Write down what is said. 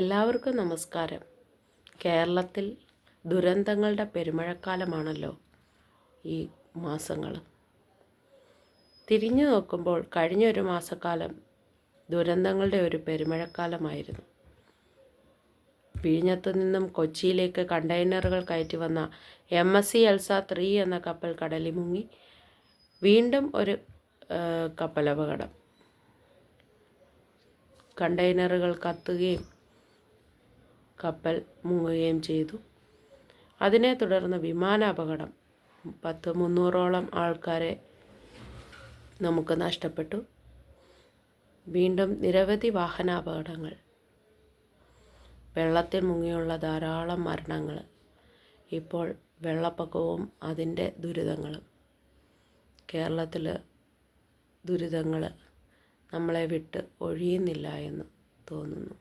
എല്ലാവർക്കും നമസ്കാരം. കേരളത്തിൽ ദുരന്തങ്ങളുടെ പെരുമഴക്കാലമാണല്ലോ ഈ മാസങ്ങൾ. തിരിഞ്ഞു നോക്കുമ്പോൾ കഴിഞ്ഞൊരു മാസക്കാലം ദുരന്തങ്ങളുടെ ഒരു പെരുമഴക്കാലമായിരുന്നു. വിഴിഞ്ഞത്തു നിന്നും കൊച്ചിയിലേക്ക് കണ്ടെയ്നറുകൾ കയറ്റി വന്ന MSC എൽസ 3 എന്ന കപ്പൽ കടലിൽ മുങ്ങി. വീണ്ടും ഒരു കപ്പലപകടം. കണ്ടെയ്നറുകൾ കത്തുകയും കപ്പൽ മുങ്ങുകയും ചെയ്തു. അതിനെ തുടർന്ന് വിമാനാപകടം. 300ഓളം ആൾക്കാരെ നമുക്ക് നഷ്ടപ്പെട്ടു. വീണ്ടും നിരവധി വാഹനാപകടങ്ങൾ, വെള്ളത്തിൽ മുങ്ങിയുള്ള ധാരാളം മരണങ്ങൾ, ഇപ്പോൾ വെള്ളപ്പൊക്കവും അതിൻ്റെ ദുരിതങ്ങളും. കേരളത്തിൽ ദുരിതങ്ങൾ നമ്മളെ വിട്ട് ഒഴിയുന്നില്ല എന്ന് തോന്നുന്നു.